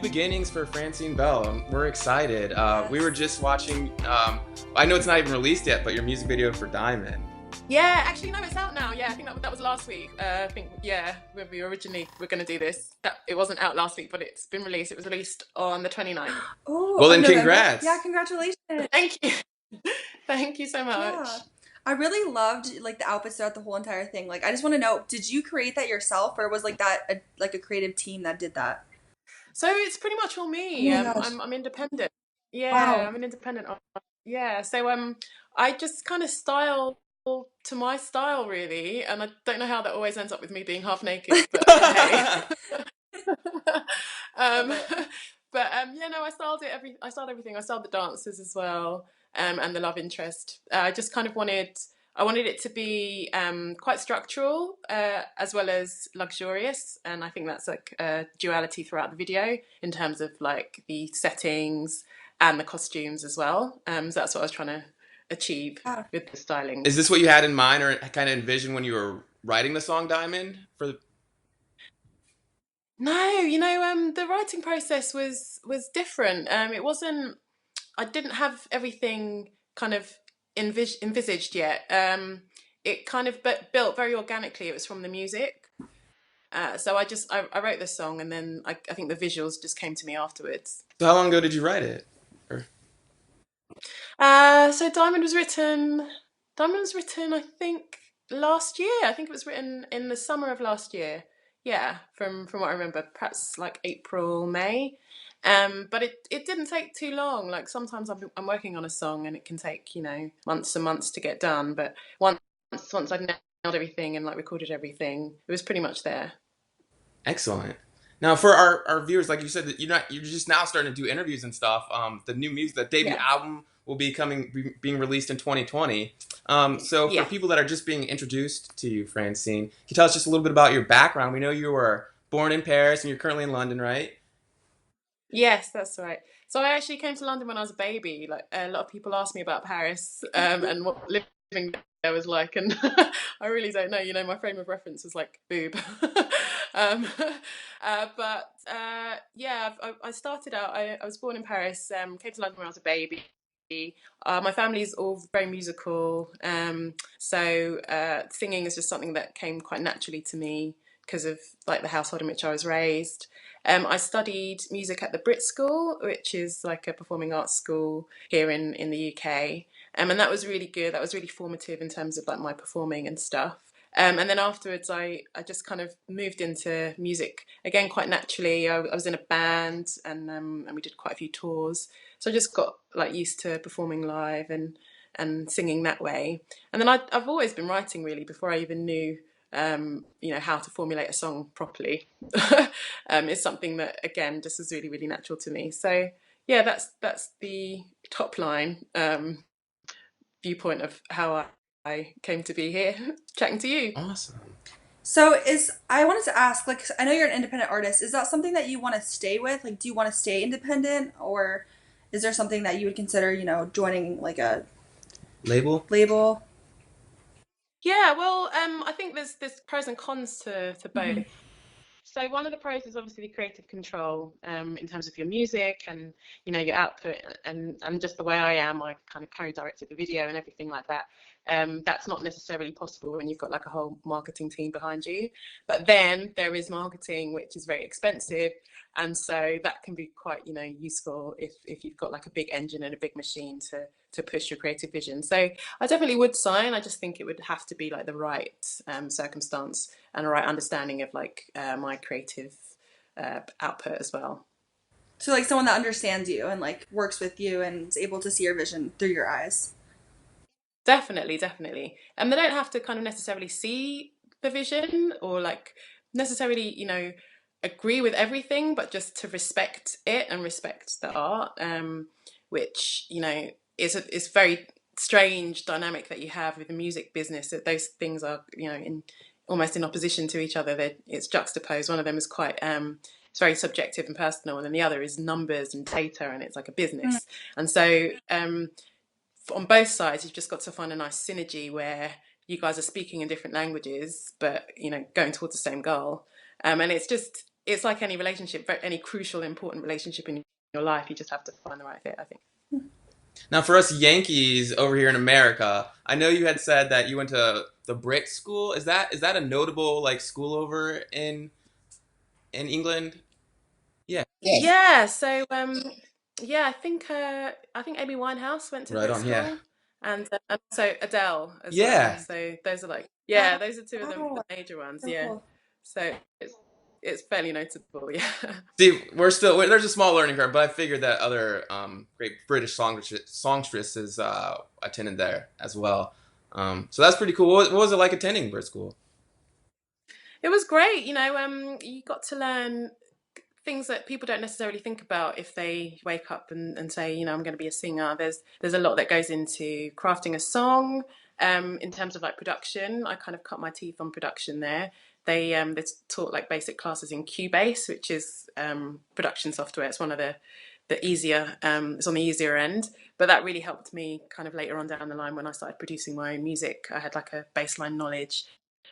beginnings for Francine Belle. We're excited. We were just watching, I know it's not even released yet, but your music video for Diamond. Yeah, actually, no, it's out now. Yeah, I think that was last week. I think, yeah, when we originally were going to do this, it wasn't out last week, but it's been released. It was released on the 29th. Oh, Well, then November? Yeah, congrats. congratulations. Thank you. Thank you so much. Yeah. I really loved like the outfits throughout the whole entire thing. Like I just want to know, did you create that yourself or was like that like a creative team that did that? So it's pretty much all Oh me. my gosh. I'm independent. Yeah, Wow. I'm an independent artist. Yeah, so I just kind of style to my style really, and I don't know how that always ends up with me being half naked, but hey. Love um, it. but yeah, no, I styled everything. I styled the dancers as well, and the love interest. I just kind of I wanted it to be quite structural as well as luxurious, and I think that's like a duality throughout the video in terms of like the settings and the costumes as well. So that's what I was trying to achieve Yeah. with the styling. Is this what you had in mind or kind of envisioned when you were writing the song Diamond? No, the writing process was different. It wasn't. I didn't have everything kind of envisaged yet. It kind of built very organically. It was from the music. So I wrote this song, and then I think the visuals just came to me afterwards. So how long ago did you write it? Or... So Diamond was written, I think, last year. I think it was written in the summer of last year. Yeah, from what I remember, perhaps like April, May. But it didn't take too long. Like sometimes I'm working on a song and it can take months and months to get done. But once I'd nailed everything and like recorded everything, it was pretty much there. Excellent. Now, for our viewers, like you said, that you're just now starting to do interviews and stuff. The new music, the debut Yeah. album will be being released in 2020. So for Yeah. people that are just being introduced to you, Francine, can you tell us just a little bit about your background? We know you were born in Paris and you're currently in London, right? Yes, that's right. So I actually came to London when I was a baby. Like a lot of people ask me about Paris and what living there was like, and I really don't know. My frame of reference is like boob. um, yeah, I started out. I was born in Paris. Came to London when I was a baby. My family's all very musical, so singing is just something that came quite naturally to me because of like the household in which I was raised. I studied music at the Brit School, which is like a performing arts school here in the UK. And that was really good. That was really formative in terms of like my performing and stuff. And then afterwards, I just kind of moved into music again quite naturally. I was in a band and we did quite a few tours. So I just got like used to performing live and singing that way. And then I've always been writing really before I even knew how to formulate a song properly. It's something that again just is really really natural to me. So yeah, that's the top line viewpoint of how I came to be here chatting to you. Awesome. So I wanted to ask, like, I know you're an independent artist. Is that something that you want to stay with? Like, do you want to stay independent, or is there something that you would consider, joining like a Label? label? Yeah, well, I think there's pros and cons to both. Hmm. So one of the pros is obviously the creative control in terms of your music and your output and just the way I am. I kind of co-directed the video and everything like that. That's not necessarily possible when you've got like a whole marketing team behind you. But then there is marketing, which is very expensive, and so that can be quite useful if you've got like a big engine and a big machine to push your creative vision. So I definitely would sign. I just think it would have to be like the right circumstance and a right understanding of like my creative output as well. So like someone that understands you and like works with you and is able to see your vision through your eyes. Definitely, definitely. And they don't have to kind of necessarily see the vision or like necessarily, agree with everything, but just to respect it and respect the art, which, is very strange dynamic that you have with the music business, that those things are, in almost in opposition to each other. That it's juxtaposed. One of them is quite it's very subjective and personal, and then the other is numbers and data, and it's like a Mm. business. And so on both sides, you've just got to find a nice synergy where you guys are speaking in different languages, but going towards the same goal. And it's just it's like any relationship, any crucial, important relationship in your life. You just have to find the right fit, I think. Now, for us Yankees over here in America, I know you had said that you went to the Brit school. Is that a notable like school over in England? Yeah. Yes. Yeah, so yeah, I think Amy Winehouse went to Right Brit on. Yeah. school, and also Adele as well. Yeah. So those are like, Oh, yeah, those are two of the wow. major ones. So Yeah, cool. so it's fairly notable. Yeah. See, there's a small learning curve, but I figured that other great British songstresses attended there as well. So that's pretty cool. What was it like attending Brit school? It was great. You got to learn things that people don't necessarily think about if they wake up and say, I'm going to be a singer. There's a lot that goes into crafting a song. In terms of like production, I kind of cut my teeth on production there. They taught like basic classes in Cubase, which is production software. It's one of the easier. It's on the easier end, but that really helped me kind of later on down the line when I started producing my own music. I had like a baseline knowledge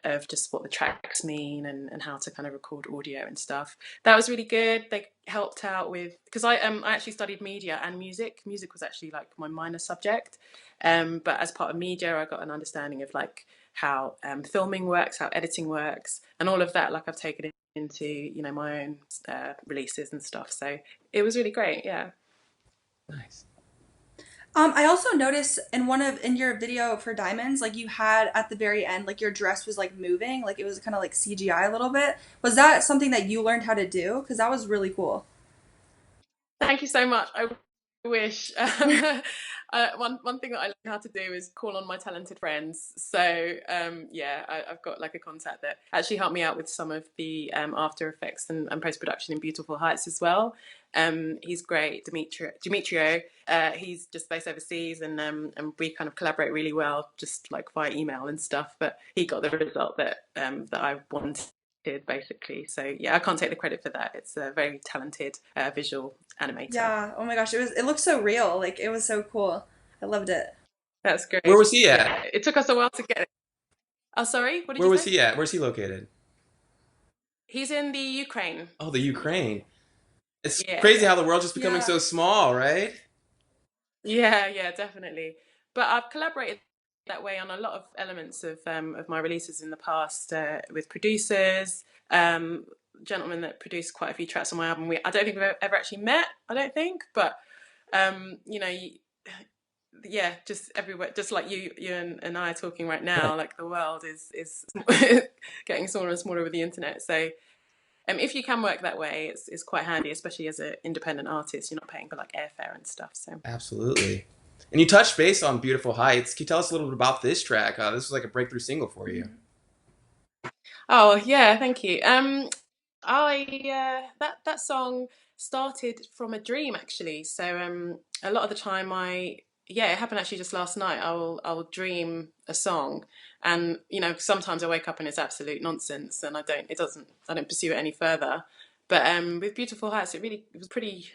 of just what the tracks mean and how to kind of record audio and stuff. That was really good. They helped out with, because I actually studied media and music. Music was actually like my minor subject, but as part of media, I got an understanding of like how filming works, how editing works, and all of that. Like I've taken it into my own releases and stuff. So it was really great. Yeah. Nice. I also noticed in your video for Diamonds, like you had at the very end, like your dress was like moving, like it was kind of like CGI a little bit. Was that something that you learned how to do? Because that was really cool. Thank you so much. I wish. One thing that I learned how to do is call on my talented friends. So yeah, I've got like a contact that actually helped me out with some of the After Effects and post production in Beautiful Heights as well. He's great, Demetrio. He's just based overseas, and we kind of collaborate really well, just like via email and stuff. But he got the result that I wanted, basically. So yeah, I can't take the credit for that. It's a very talented visual animator. Yeah. Oh my gosh, it looked so real. Like it was so cool. I loved it. That's Where great. was he at? Yeah, it took us a while to get it. Oh, sorry, what did Where you was say? he at? Where's he located? He's in the Ukraine. Oh, the Ukraine. It's Yeah, crazy yeah, how the world's just becoming Yeah. so small, right? yeah, definitely. But I've collaborated that way on a lot of elements of my releases in the past with producers, gentlemen that produced quite a few tracks on my album. I don't think we've ever actually met. I don't think, but you know, yeah, just everywhere, just like you and I are talking right Right. now. Like the world is getting smaller and smaller with the internet. So if you can work that way, it's quite handy, especially as an independent artist. You're not paying for like airfare and stuff. So Absolutely. And you touched base on Beautiful Heights. Can you tell us a little bit about this track? This was like a breakthrough single for you. Mhm. oh yeah, thank you. I that song started from a dream actually. So a lot of the time it happened actually just last night. I'll dream a song, and sometimes I wake up and it's absolute nonsense, and I don't pursue it any further. But with Beautiful Heights, it was pretty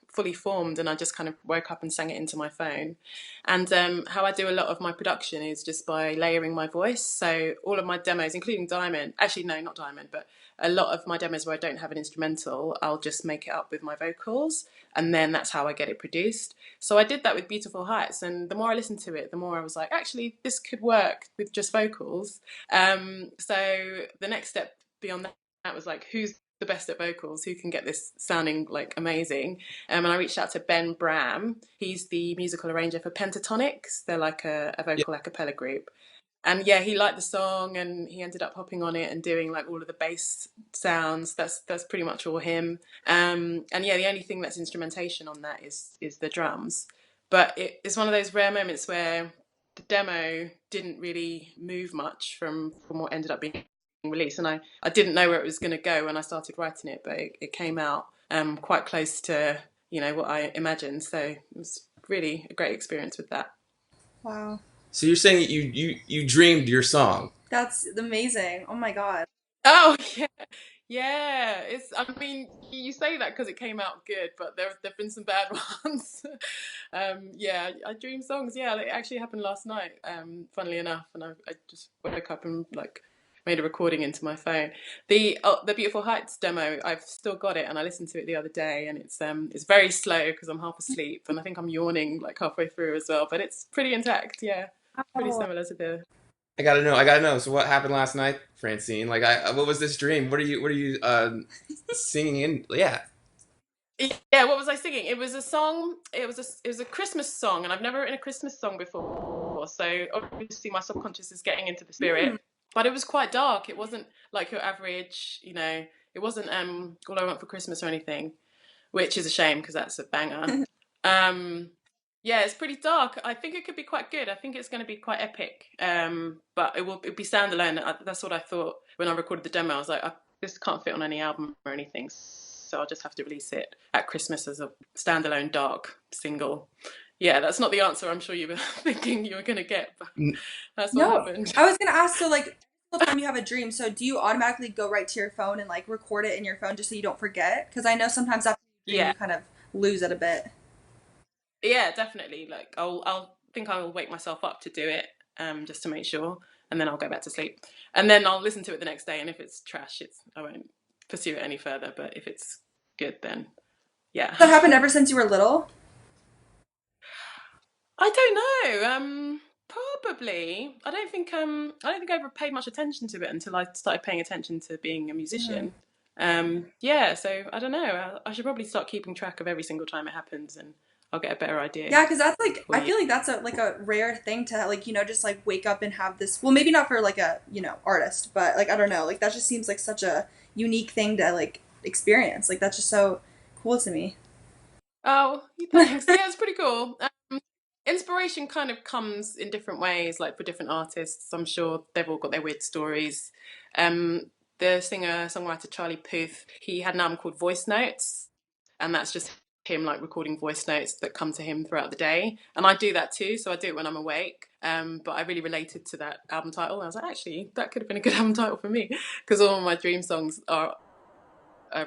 fully formed, and I just kind of woke up and sang it into my phone. And how I do a lot of my production is just by layering my voice. So all of my demos, including Diamond, actually no, not Diamond, but a lot of my demos where I don't have an instrumental, I'll just make it up with my vocals, and then that's how I get it produced. So I did that with Beautiful Heights, and the more I listened to it, the more I was like, actually, this could work with just vocals. So the next step beyond that was like, who's the best at vocals? Who can get this sounding like amazing? And I reached out to Ben Bram. He's the musical arranger for Pentatonics. They're like a Yeah. vocal a cappella group. And yeah, he liked the song, and he ended up hopping on it and doing like all of the bass sounds. That's pretty much all him. And yeah, the only thing that's instrumentation on that is the drums. But it's one of those rare moments where the demo didn't really move much from what ended up being released, and I didn't know where it was going to go when I started writing it, but it came out quite close to what I imagined. So it was really a great experience with that. Wow. So you're saying that you dreamed your song. That's amazing. Oh my God. Oh yeah, yeah. It's. I mean, you say that because it came out good, but there've been some bad ones. Yeah, I dream songs. Yeah, it actually happened last night. Funnily enough, and I just woke up and like made a recording into my phone. The Beautiful Heights demo, I've still got it, and I listened to it the other day, and it's very slow because I'm half asleep, and I think I'm yawning like halfway through as well. But it's pretty intact, yeah, pretty Oh. similar to the. I gotta know. I gotta know. So what happened last night, Francine? Like, what was this dream? What are you singing in? Yeah. Yeah, what was I singing? It was a song. It was a Christmas song, and I've never written a Christmas song before. So obviously my subconscious is getting into the Mm. spirit. But it was quite dark. It wasn't like your average, It wasn't All I Want for Christmas or anything, which is a shame because that's a banger. Um, yeah, it's pretty dark. I think it could be quite good. I think it's going to be quite epic. But it'll be standalone. That's what I thought when I recorded the demo. I was like, this can't fit on any album or anything, so I'll just have to release it at Christmas as a standalone dark single. Yeah, that's not the answer I'm sure you were thinking you were going to get, but that's what No, happened. I was gonna ask. So, like, all the time you have a dream, so do you automatically go right to your phone and like record it in your phone just so you don't forget? Because I know sometimes after you dream, Yeah, you kind of lose it a bit. yeah, definitely. Like I'll think I will wake myself up to do it, just to make sure, and then I'll go back to sleep, and then I'll listen to it the next day. And if it's trash, I won't pursue it any further. But if it's good, then yeah. That happened ever since you were little. I don't know. Probably. I don't think I ever paid much attention to it until I started paying attention to being a Mm. musician. Yeah. So I don't know. I should probably start keeping track of every single time it happens, and I'll get a better idea Yeah, because that's like for I you. feel like that's a rare thing to like just like wake up and have this. Well, maybe not for like a artist, but like I don't know, like that just seems like such a unique thing to like experience. Like that's just so cool to me. Oh, thanks. Yeah, it's pretty cool. Inspiration kind of comes in different ways, like for different artists. I'm sure they've all got their weird stories. Um, the singer songwriter Charlie Puth, he had an album called Voice Notes, and that's just him like recording voice notes that come to him throughout the day. And I do that too, so I do it when I'm awake. But I really related to that album title. And I was like, actually, that could have been a good album title for me because all of my dream songs are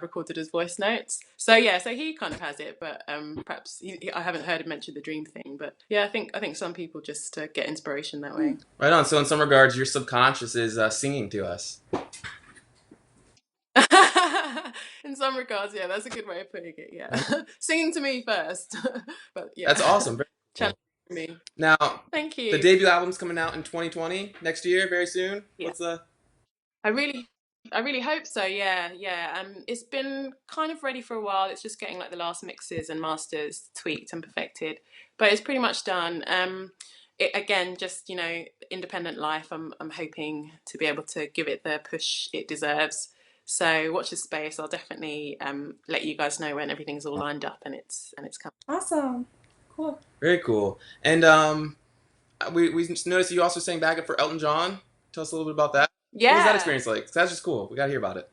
recorded as voice notes. So yeah, so he kind of has it, but perhaps I haven't heard him mention the dream thing. But yeah, I think some people just get inspiration that way. Right on. So in some regards, your subconscious is singing to us. In some regards, yeah, that's a good way of putting it. Yeah, Right? singing to me first, but That's yeah, awesome. Very challenge cool. for me. Now, Thank the you. debut album's coming out in 2020 next year, very soon. Yeah, What's the? I really, I really hope so. Yeah, yeah. It's been kind of ready for a while. It's just getting like the last mixes and masters tweaked and perfected, but it's pretty much done. It again, just independent life. I'm hoping to be able to give it the push it deserves. So watch this space. I'll definitely let you guys know when everything's all lined up and it's coming. Awesome, cool. Very cool. And we noticed you also sang backup for Elton John. Tell us a little bit about that. What was that Yeah, experience like? 'Cause that's just cool. We gotta hear about it.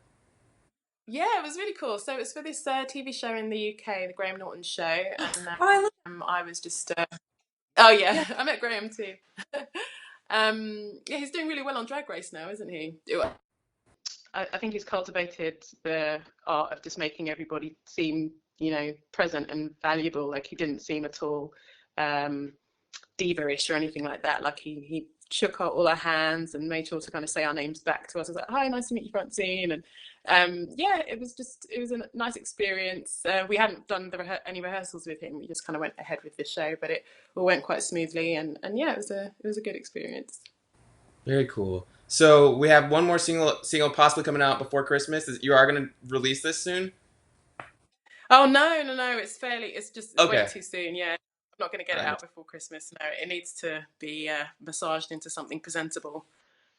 yeah. It was really cool. So it's for this TV show in the UK, the Graham Norton Show, and Oh, I love. I was just oh Yeah. yeah, I met Graham too. Yeah, he's doing really well on Drag Race now, isn't he? I think he's cultivated the art of just making everybody seem, present and valuable. Like he didn't seem at all diva-ish or anything like that. Like he shook out all our hands and made sure to kind of say our names back to us. I was like, "Hi, nice to meet you, Francine." And yeah, it was a nice experience. We hadn't done any rehearsals with him. We just kind of went ahead with the show, but it all went quite smoothly. And yeah, it was a good experience. Very cool. So we have one more single possibly coming out before Christmas. You are gonna release this soon? Oh no, no, no! It's way Okay. too soon. Yeah, I'm not going to get it I know. out before Christmas. No, it needs to be massaged into something presentable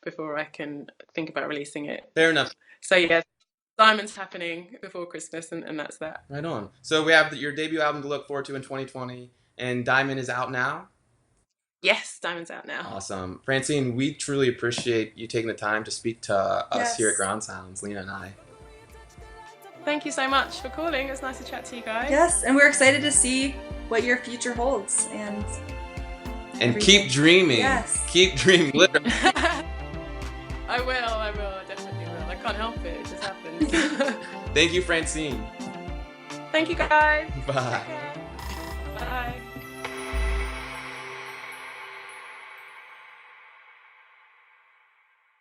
before I can think about releasing it. Fair enough. So yeah, Diamond's happening before Christmas, and that's that. Right on. So we have your debut album to look forward to in 2020, and Diamond is out now. Yes, Diamond's out now. Awesome. Francine, we truly appreciate you taking the time to speak to us here at Yes. Ground Sounds, Lena and I. Thank you so much for calling. It was nice to chat to you guys. Yes, and we're excited to see what your future holds and And everything. keep dreaming. Yes. Keep dreaming. Literally. I definitely will. I can't help it. It just happens. Thank you, Francine. Thank you guys. Bye. Take care.